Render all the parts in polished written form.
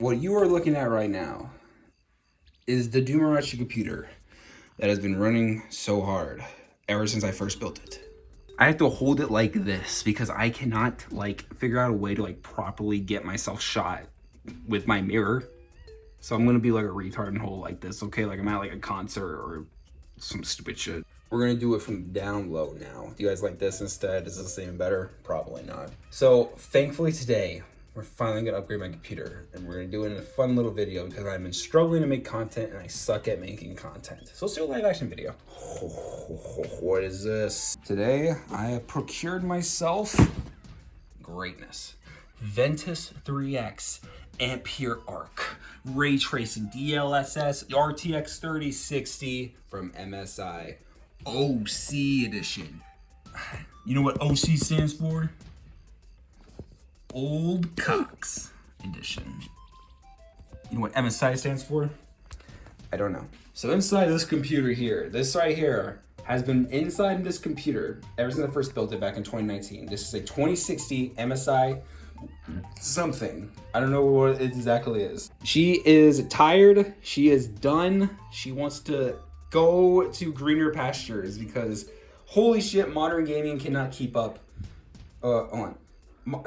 What you are looking at right now is the Rachi computer that has been running so hard ever since I first built it. I have to hold it like this because I cannot figure out a way to properly get myself shot with my mirror. So I'm gonna be like a retard and hold like this, okay? Like I'm at a concert or some stupid shit. We're gonna do it from down low now. Do you guys like this instead? Is this even better? Probably not. So thankfully today, we're finally gonna upgrade my computer and we're gonna do it in a fun little video because I've been struggling to make content and I suck at making content. So let's do a live action video. What is this? Today, I have procured myself greatness. Ventus 3X Ampere Arc Ray Tracing DLSS RTX 3060 from MSI OC edition. You know what OC stands for? Old Cox edition. You know what MSI stands for? I don't know. So inside this computer here, this right here has been inside this computer ever since I first built it back in 2019. This is a 2060 MSI something. I don't know what it exactly is. She is tired. She is done. She wants to go to greener pastures because holy shit, modern gaming cannot keep up.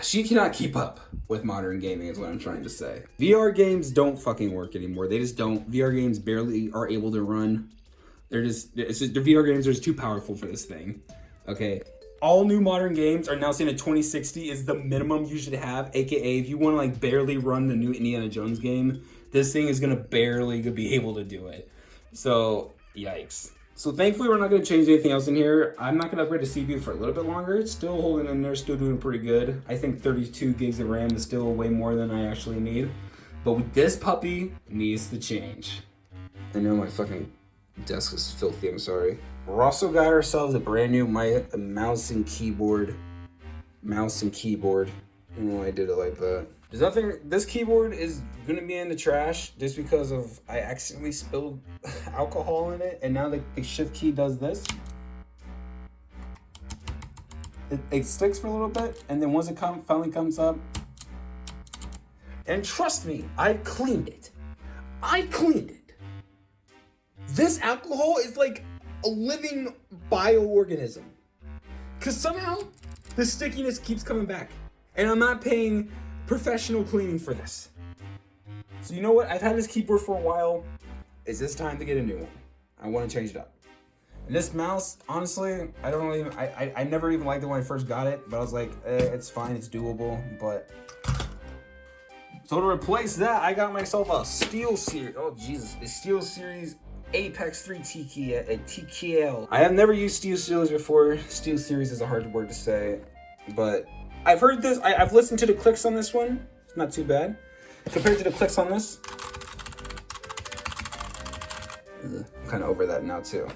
She cannot keep up with modern gaming is what I'm trying to say. VR games don't fucking work anymore. They just don't. VR games barely are able to run. The VR games are just too powerful for this thing. Okay. All new modern games are now saying a 2060 is the minimum you should have. AKA if you want to barely run the new Indiana Jones game, this thing is gonna barely be able to do it. So yikes. So thankfully we're not gonna change anything else in here. I'm not gonna upgrade the CPU for a little bit longer. It's still holding in there, still doing pretty good. I think 32 gigs of RAM is still way more than I actually need. But with this puppy needs to change. I know my fucking desk is filthy, I'm sorry. We're also got ourselves a brand new mouse and keyboard. Mouse and keyboard. I don't know why I did it like that. There's nothing, this keyboard is gonna be in the trash just because of I accidentally spilled alcohol in it and now the shift key does this. It sticks for a little bit and then once it finally comes up, and trust me, I cleaned it. I cleaned it. This alcohol is like a living bioorganism. Cause somehow the stickiness keeps coming back and I'm not paying professional cleaning for this. So you know what? I've had this keyboard for a while. Is this time to get a new one? I want to change it up. And this mouse, honestly, I never even liked it when I first got it, but I was like, it's fine, it's doable, but. So to replace that, I got myself a SteelSeries, oh Jesus, a SteelSeries Apex 3 TKL. I have never used SteelSeries before. SteelSeries is a hard word to say, but I've heard this, I've listened to the clicks on this one. It's not too bad. Compared to the clicks on this. I'm kind of over that now too.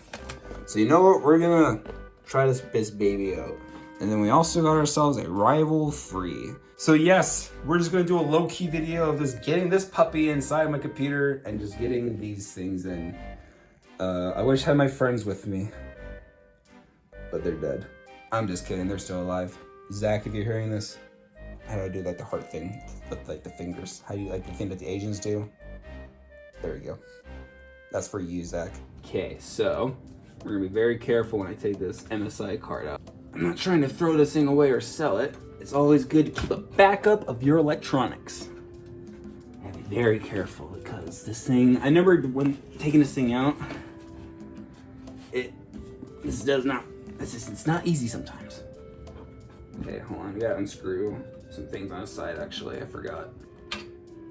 So you know what? We're gonna try this baby out. And then we also got ourselves a Rival 3. So yes, we're just gonna do a low-key video of just getting this puppy inside my computer and just getting these things in. I wish I had my friends with me, but they're dead. I'm just kidding, they're still alive. Zach, if you're hearing this, how do I do the heart thing with the fingers? How do you the thing that the Asians do? There we go. That's for you, Zach. Okay, so we're gonna be very careful when I take this MSI card out. I'm not trying to throw this thing away or sell it. It's always good to keep a backup of your electronics. And be very careful because this thing, I remember when taking this thing out, it's not easy sometimes. Okay, hold on, we gotta unscrew some things on the side actually, I forgot.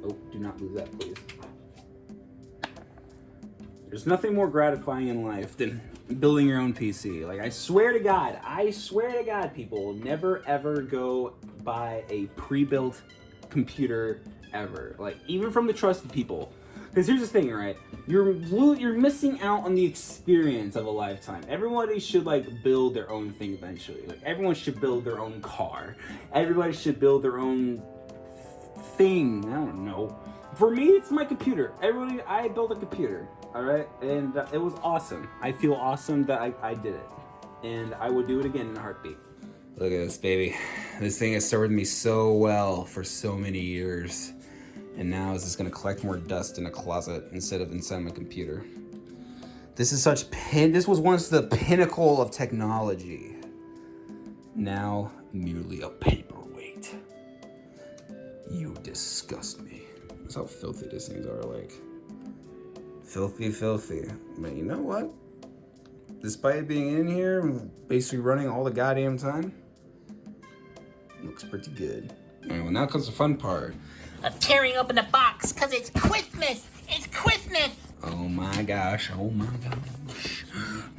Oh, do not lose that, please. There's nothing more gratifying in life than building your own PC. I swear to God, people, never ever go buy a pre-built computer ever. Even from the trusted people. Because here's the thing, right? You're missing out on the experience of a lifetime. Everybody should build their own thing eventually. Everyone should build their own car. Everybody should build their own thing. I don't know. For me, it's my computer. I built a computer, all right? And it was awesome. I feel awesome that I did it. And I would do it again in a heartbeat. Look at this, baby. This thing has served me so well for so many years. And now is this gonna collect more dust in a closet instead of inside my computer. This is such this was once the pinnacle of technology. Now merely a paperweight. You disgust me. That's how filthy these things are, like. Filthy, filthy. But you know what? Despite being in here, basically running all the goddamn time, looks pretty good. All right, well now comes the fun part. Of tearing open the box, cause it's Christmas! It's Christmas! Oh my gosh, oh my gosh.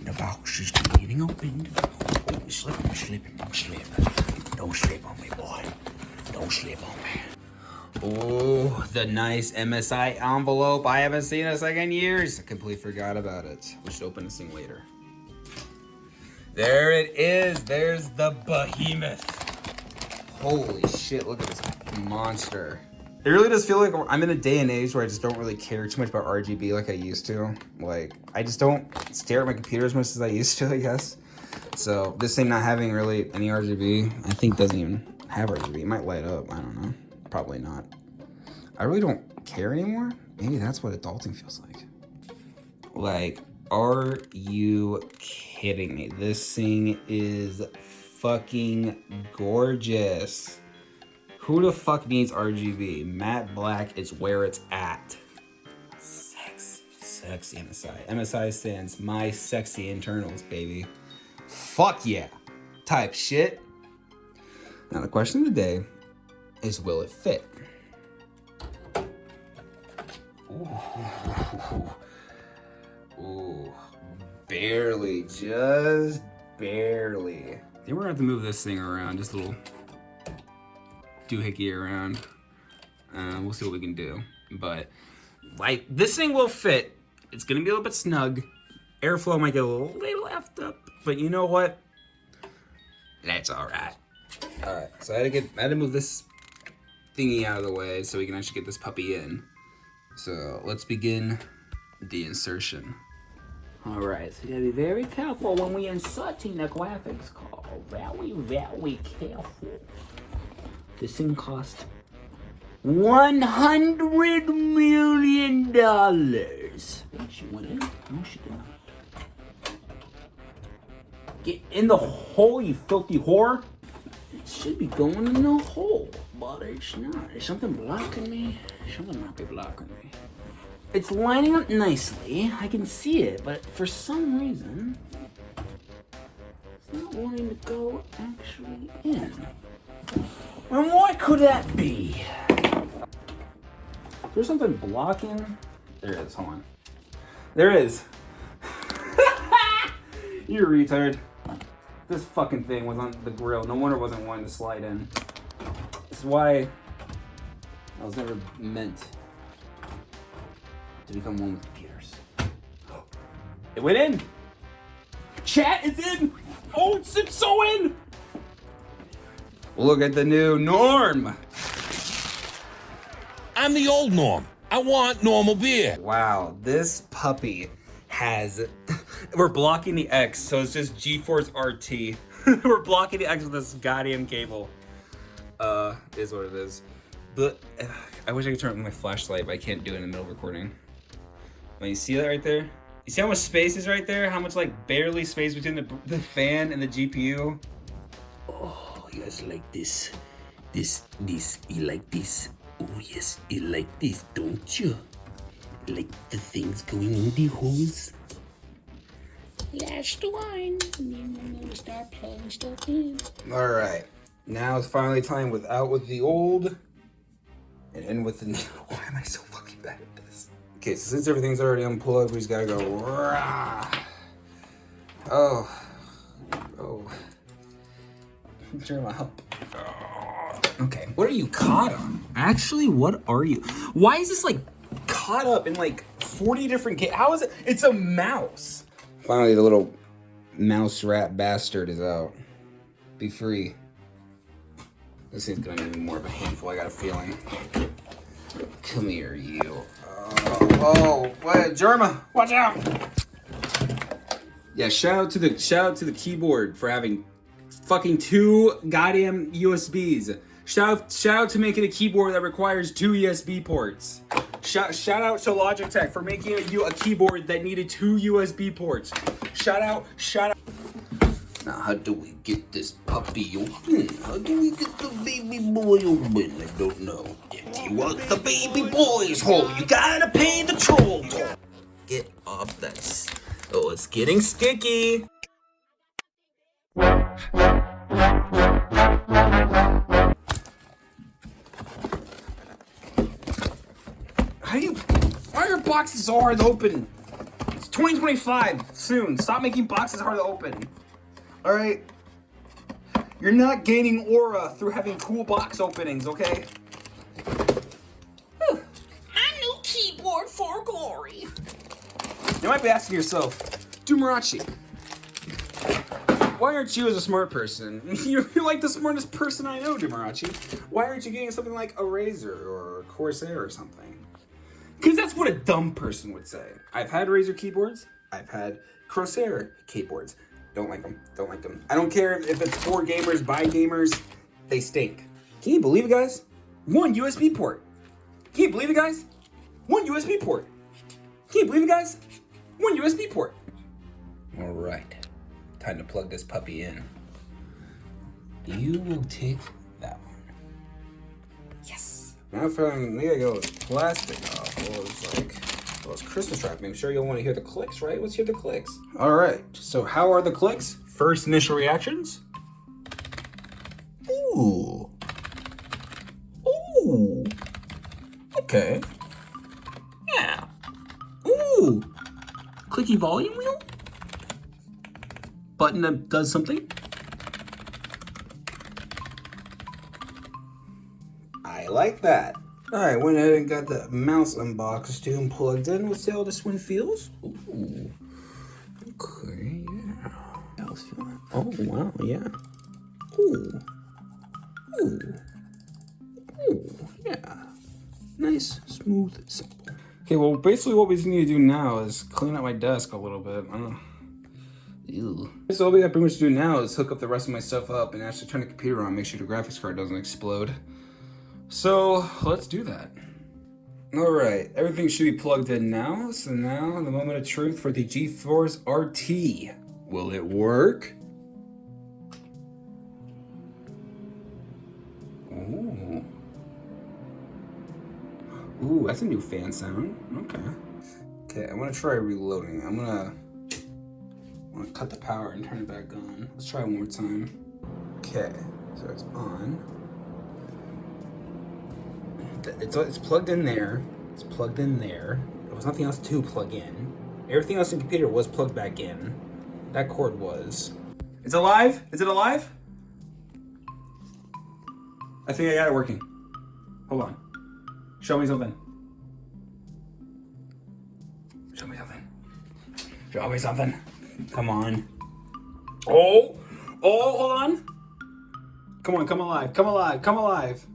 The box is getting opened. Oh, you're slipping, you're slipping, don't slip. Don't slip on me, boy. Don't slip on me. Oh, the nice MSI envelope I haven't seen in a second years. I completely forgot about it. We should open this thing later. There it is. There's the behemoth. Holy shit, look at this monster. It really does feel like I'm in a day and age where I just don't really care too much about RGB like I used to. Like, I just don't stare at my computer as much as I used to, I guess. So this thing not having really any RGB, I think doesn't even have RGB. It might light up, I don't know. Probably not. I really don't care anymore. Maybe that's what adulting feels like. Like, are you kidding me? This thing is fucking gorgeous. Who the fuck needs RGB? Matte black is where it's at. Sexy MSI. MSI stands my sexy internals, baby. Fuck yeah. Type shit. Now the question of the day is, will it fit? Ooh. Barely, just barely. I think we're gonna have to move this thing around, just a little doohickey around. We'll see what we can do. But like, this thing will fit. It's gonna be a little bit snug. Airflow might get a little left up, but you know what? That's all right. All right, so I had to move this thingy out of the way so we can actually get this puppy in. So let's begin the insertion. All right, so you gotta be very careful when we inserting the graphics card. Very, very careful. This thing cost $100 million. She went in? No, she did not. Get in the hole, you filthy whore. It should be going in the hole, but it's not. Is something blocking me? Something might be blocking me. It's lining up nicely. I can see it, but for some reason, it's not wanting to go actually in. And why could that be? There's something blocking. There it is, hold on. There it is. You're a retard. This fucking thing was on the grill. No wonder it wasn't wanting to slide in. This is why I was never meant to become one with computers. It went in. Chat is in. Oh, it's so in. Look at the new norm. I'm the old Norm. I want normal beer. Wow, this puppy has... We're blocking the X, so it's just GeForce RT. We're blocking the X with this goddamn cable. Is what it is. But I wish I could turn on my flashlight, but I can't do it in the middle of recording. When you see that right there? You see how much space is right there? How much, like, barely space between the fan and the GPU? Oh, you guys like this? This, you like this? Oh yes, you like this, don't you? Like the things going in the holes? Lash the wine, and then we're gonna start plugging stuff in. All right, now it's finally time with the old, and in with the new. Why am I so fucking bad at this? Okay, so since everything's already unplugged, we just gotta go. Rah. Oh. Turn my up. Okay, what are you caught on? Actually, what are you? Why is this like caught up in like 40 different games? How is it? It's a mouse. Finally, the little mouse rat bastard is out. Be free. This thing's gonna need more of a handful, I got a feeling. Come here, you. Oh, what? Jerma, watch out! Yeah, shout out to the keyboard for having fucking 2 goddamn USBs. Shout out to making a keyboard that requires 2 USB ports. Shout out to Logitech for making a keyboard that needed 2 USB ports. Shout out. Now, how do we get this puppy open? How do we get the baby boy open? I don't know. If you want the baby boy's hole, you gotta pay the troll toll. Get off that. Oh, it's getting sticky. Why are your boxes so hard to open? It's 2025 soon. Stop making boxes hard to open. All right? You're not gaining aura through having cool box openings, okay? My new keyboard for glory. You might be asking yourself, Rachi, why aren't you as a smart person? You're like the smartest person I know, Rachi. Why aren't you getting something like a Razer or a Corsair or something? Because that's what a dumb person would say. I've had Razer keyboards. I've had Corsair keyboards. Don't like them. Don't like them. I don't care if it's for gamers, by gamers. They stink. Can you believe it, guys? 1 USB port. Can you believe it, guys? 1 USB port. Can you believe it, guys? 1 USB port. All right. Time to plug this puppy in. You will take that one. Yes. Now if I gotta go with plastic off. Well, it's Christmas wrapping. I'm sure you'll want to hear the clicks, right? Let's hear the clicks. All right. So how are the clicks? First initial reactions. Ooh. Ooh. Okay. Yeah. Ooh. Clicky volume wheel. Button that does something. I like that. All right, went ahead and got the mouse unboxed too and plugged in. Let's see how this one feels. Ooh. Okay, yeah. How's feeling? Oh, wow, yeah. Ooh. Ooh. Ooh, yeah. Nice, smooth, simple. Okay, well, basically what we need to do now is clean out my desk a little bit. Ew. So all we got pretty much to do now is hook up the rest of my stuff up and actually turn the computer on, make sure the graphics card doesn't explode. So let's do that. All right, everything should be plugged in now. So now the moment of truth for the GeForce RT. Will it work? Ooh. Ooh, that's a new fan sound. Okay. Okay, I'm gonna try reloading. I'm gonna cut the power and turn it back on. Let's try one more time. Okay, so it's on. It's plugged in there. It's plugged in there. There was nothing else to plug in. Everything else in the computer was plugged back in. That cord was. It's alive? Is it alive? I think I got it working. Hold on. Show me something. Show me something. Show me something. Come on. Oh, hold on. Come on, come alive. Come alive. Come alive.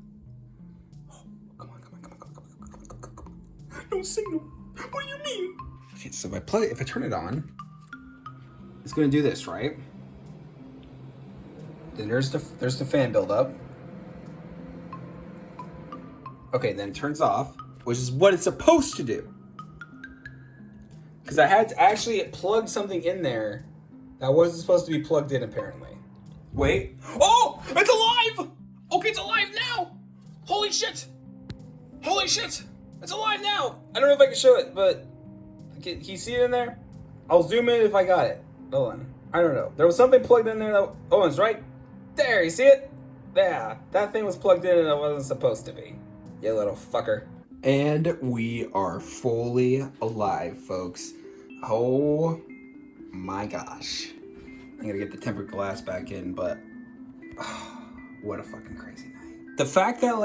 No signal. What do you mean? Okay, so if I turn it on, it's gonna do this, right? Then there's the fan buildup. Okay, then it turns off, which is what it's supposed to do. Because I had to actually plug something in there that wasn't supposed to be plugged in, apparently. Wait. Oh, it's alive! Okay, it's alive now! Holy shit! Holy shit! It's alive now! I don't know if I can show it, but can you see it in there? I'll zoom in if I got it. Hold on. I don't know. There was something plugged in there that... Oh, it's right there. You see it? Yeah, that thing was plugged in and it wasn't supposed to be. You little fucker. And we are fully alive, folks. Oh my gosh. I'm gonna get the tempered glass back in, but what a fucking crazy night. The fact that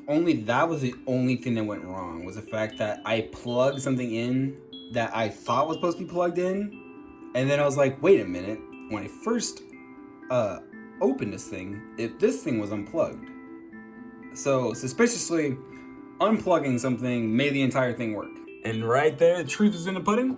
only that was the only thing that went wrong was the fact that I plugged something in that I thought was supposed to be plugged in, and then I was like, wait a minute, when I first opened this thing, this thing was unplugged. So suspiciously, unplugging something made the entire thing work. And right there, the truth is in the pudding.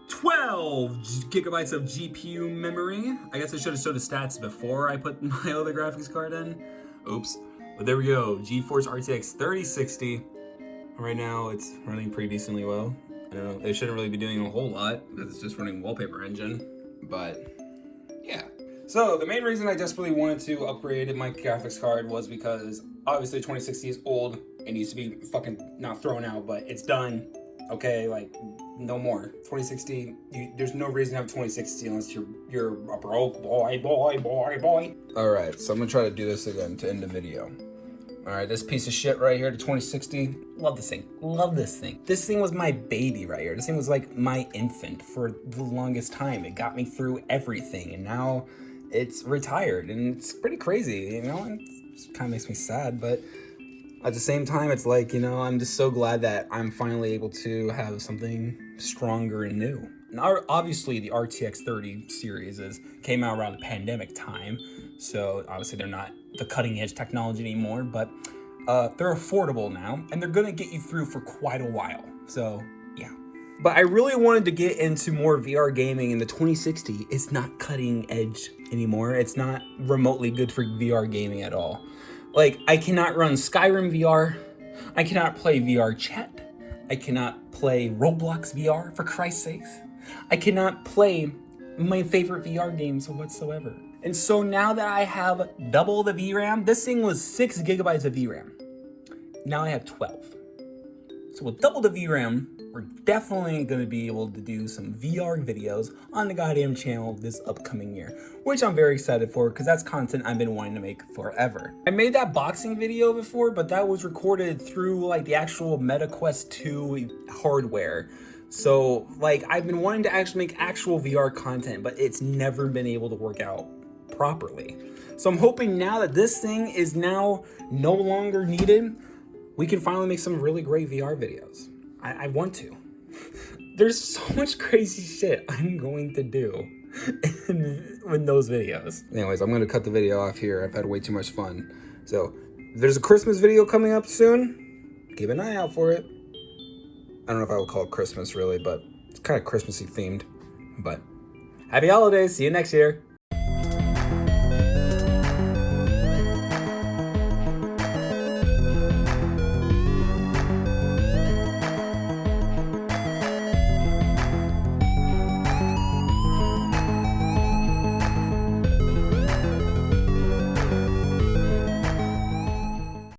12 gigabytes of GPU memory. I guess I should have showed the stats before I put my other graphics card in. Oops. But there we go, GeForce RTX 3060. Right now, it's running pretty decently well. I don't know, it shouldn't really be doing a whole lot because it's just running Wallpaper Engine, but yeah. So the main reason I desperately wanted to upgrade my graphics card was because obviously 2060 is old. It needs to be fucking not thrown out, but it's done. Okay, like no more. 2060, there's no reason to have 2060 unless you're a broke boy. All right, so I'm gonna try to do this again to end the video. All right, this piece of shit right here, the 2060. Love this thing. Love this thing. This thing was my baby right here. This thing was like my infant for the longest time. It got me through everything, and now it's retired, and it's pretty crazy, you know? And it kind of makes me sad, but at the same time, it's like, you know, I'm just so glad that I'm finally able to have something stronger and new. Now, obviously, the RTX 30 series came out around the pandemic time, so obviously they're not the cutting edge technology anymore, but they're affordable now, and they're gonna get you through for quite a while. So yeah. But I really wanted to get into more VR gaming, and the 2060 is not cutting edge anymore. It's not remotely good for VR gaming at all. Like, I cannot run Skyrim VR. I cannot play VR chat. I cannot play Roblox VR, for Christ's sakes. I cannot play my favorite VR games whatsoever. And so now that I have double the VRAM, this thing was 6 gigabytes of VRAM. Now I have 12. So with double the VRAM, we're definitely gonna be able to do some VR videos on the goddamn channel this upcoming year, which I'm very excited for because that's content I've been wanting to make forever. I made that boxing video before, but that was recorded through like the actual MetaQuest 2 hardware. So like I've been wanting to actually make actual VR content, but it's never been able to work out properly. So I'm hoping now that this thing is now no longer needed, we can finally make some really great VR videos. I want to. There's so much crazy shit I'm going to do in those videos. Anyways, I'm gonna cut the video off here. I've had way too much fun. So there's a Christmas video coming up soon. Keep an eye out for it. I don't know if I would call it Christmas really, but it's kind of Christmassy themed. But happy holidays. See you next year.